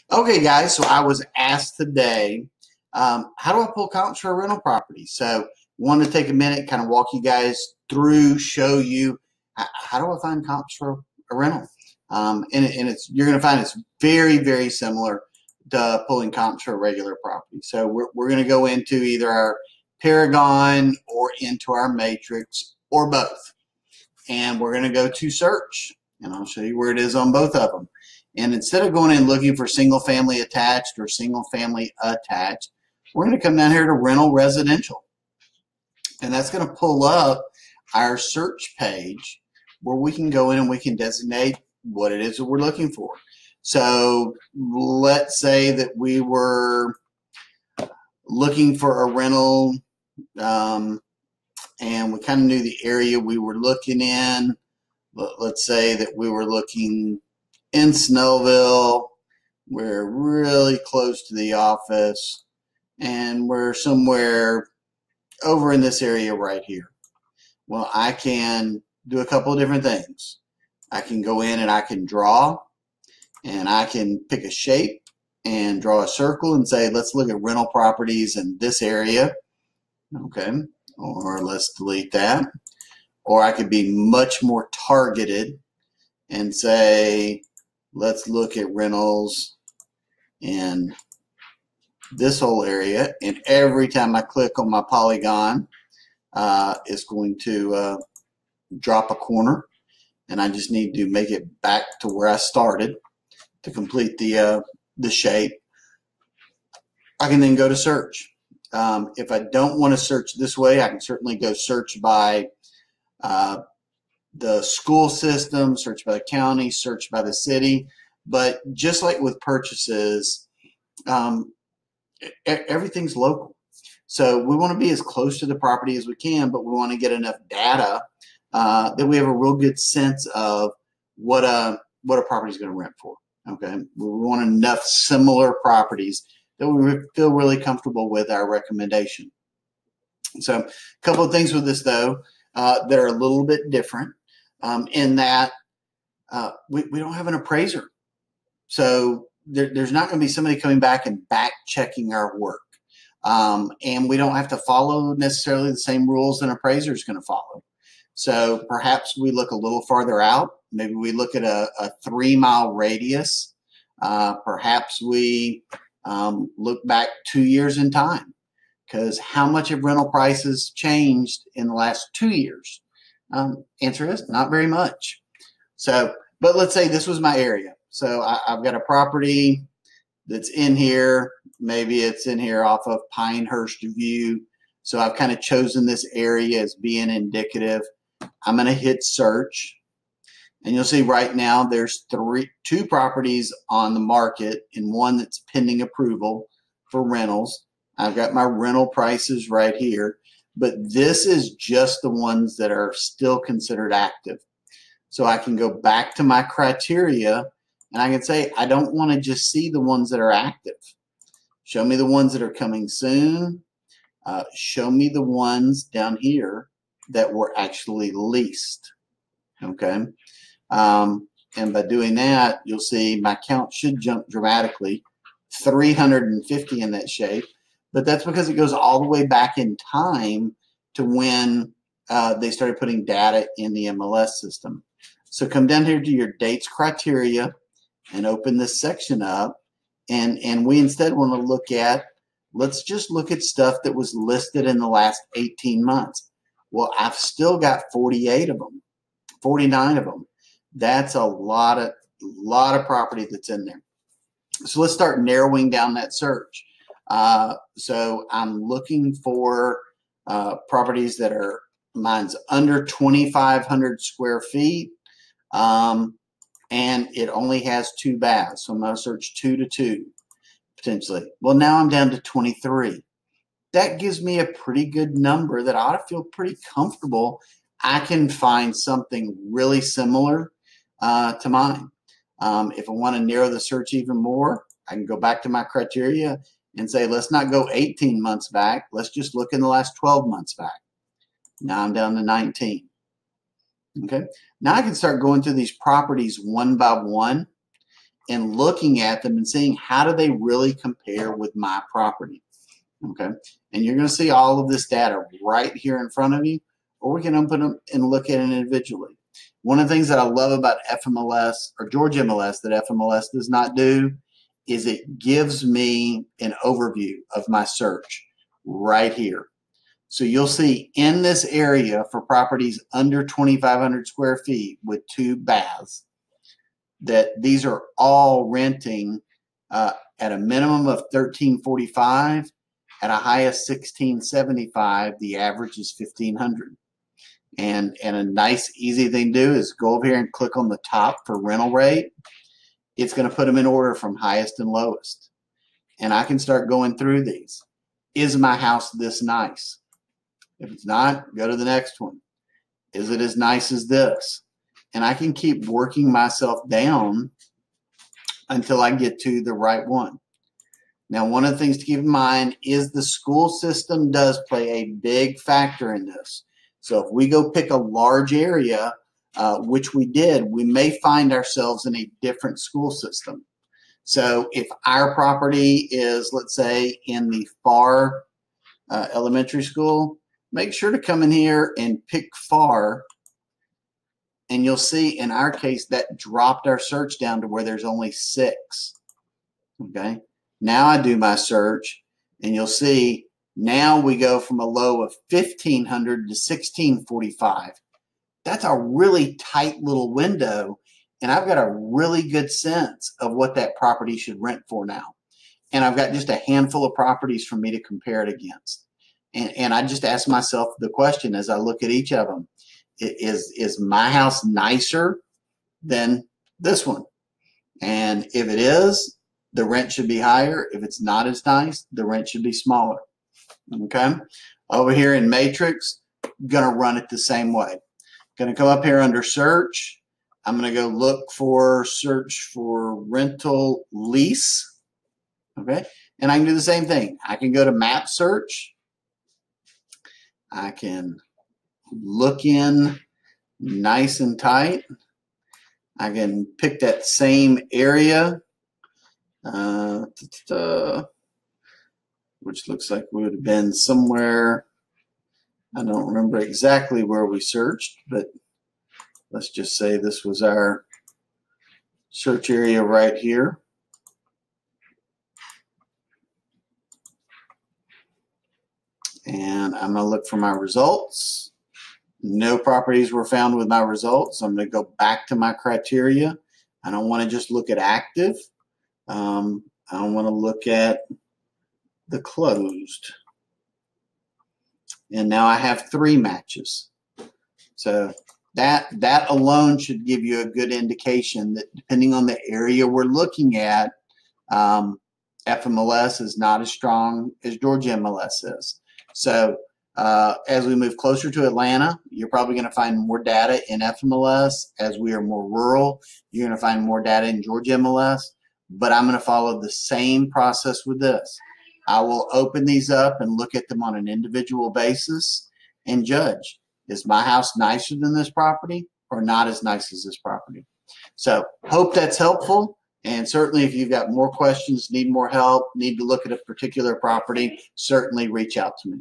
Okay, guys, so I was asked today, how do I pull comps for a rental property? So wanted to take a minute, kind of walk you guys through, show you how do I find comps for a rental. And it's you're going to find it's very, very similar to pulling comps for a regular property. So we're going to go into either our Paragon or into our Matrix or both. And we're going to go to search, and I'll show you where it is on both of them. And instead of going in looking for single family attached or single family attached, we're going to come down here to rental residential. And that's going to pull up our search page where we can go in and we can designate what it is that we're looking for. So let's say that we were looking for a rental, and we kind of knew the area we were looking in. Let's say that we were looking in Snellville. We're really close to the office, and we're somewhere over in this area right here. Well, I can do a couple of different things. I can go in and I can draw, and I can pick a shape and draw a circle and say, let's look at rental properties in this area. Okay, or let's delete that. Or I could be much more targeted and say, let's look at rentals in this whole area. And every time I click on my polygon, it's going to drop a corner. And I just need to make it back to where I started to complete the shape. I can then go to search. If I don't want to search this way, I can certainly go search by the school system, search by the county, search by the city. But just like with purchases, everything's local. So we want to be as close to the property as we can, but we want to get enough data that we have a real good sense of what a property is going to rent for. Okay, we want enough similar properties that we feel really comfortable with our recommendation. So a couple of things with this, though, that are a little bit different in that we don't have an appraiser. So there's not going to be somebody coming back and back checking our work. And we don't have to follow necessarily the same rules an appraiser is going to follow. So perhaps we look a little farther out. Maybe we look at a 3-mile radius. Perhaps we look back 2 years in time, because how much have rental prices changed in the last 2 years? Answer is not very much. So, but let's say this was my area. So I've got a property that's in here. Maybe it's in here off of Pinehurst View. So I've kind of chosen this area as being indicative. I'm going to hit search. And you'll see right now there's two properties on the market and one that's pending approval for rentals. I've got my rental prices right here, but this is just the ones that are still considered active. So I can go back to my criteria and I can say, I don't want to just see the ones that are active. Show me the ones that are coming soon. Show me the ones down here that were actually leased. Okay. And by doing that, you'll see my count should jump dramatically, 350 in that shape. But that's because it goes all the way back in time to when they started putting data in the MLS system. So come down here to your dates criteria and open this section up. And we instead want to look at, let's just look at stuff that was listed in the last 18 months. Well, I've still got 48 of them, 49 of them. That's a lot of property that's in there. So let's start narrowing down that search. So I'm looking for properties that are, mine's under 2,500 square feet, and it only has 2 baths. So I'm going to search 2 to 2 potentially. Well, now I'm down to 23. That gives me a pretty good number that I ought to feel pretty comfortable I can find something really similar to mine. If I want to narrow the search even more, I can go back to my criteria and say, let's not go 18 months back. Let's just look in the last 12 months back. Now I'm down to 19. Okay. Now I can start going through these properties one by one and looking at them and seeing how do they really compare with my property. Okay, and you're going to see all of this data right here in front of you, or we can open them and look at it individually. One of the things that I love about FMLS or Georgia MLS that FMLS does not do is it gives me an overview of my search right here. So you'll see in this area for properties under 2,500 square feet with 2 baths, that these are all renting at a minimum of $1,345, at a high of $1,675. The average is $1,500. And a nice easy thing to do is go over here and click on the top for rental rate. It's going to put them in order from highest and lowest. And I can start going through these. Is my house this nice? If it's not, go to the next one. Is it as nice as this? And I can keep working myself down until I get to the right one. Now, one of the things to keep in mind is the school system does play a big factor in this. So if we go pick a large area, which we did, we may find ourselves in a different school system. So if our property is, let's say, in the FAR elementary school, make sure to come in here and pick FAR, and you'll see in our case that dropped our search down to where there's only 6. Okay, now I do my search, and you'll see now we go from a low of 1,500 to 1,645. That's a really tight little window, and I've got a really good sense of what that property should rent for now. And I've got just a handful of properties for me to compare it against. And I just ask myself the question as I look at each of them, is my house nicer than this one? And if it is, the rent should be higher. If it's not as nice, the rent should be smaller. Okay? Over here in Matrix, gonna run it the same way. Gonna come up here under search. I'm gonna go look for search for rental lease. Okay? And I can do the same thing. I can go to map search. I can look in nice and tight. I can pick that same area, which looks like we would have been somewhere. I don't remember exactly where we searched, but let's just say this was our search area right here. And I'm going to look for my results. No properties were found with my results. I'm going to go back to my criteria. I don't want to just look at active. I want to look at the closed. And now I have 3 matches. So that alone should give you a good indication that depending on the area we're looking at, FMLS is not as strong as Georgia MLS is. So as we move closer to Atlanta, you're probably going to find more data in FMLS. As we are more rural, you're going to find more data in Georgia MLS. But I'm going to follow the same process with this. I will open these up and look at them on an individual basis and judge. Is my house nicer than this property or not as nice as this property? So hope that's helpful. And certainly if you've got more questions, need more help, need to look at a particular property, certainly reach out to me.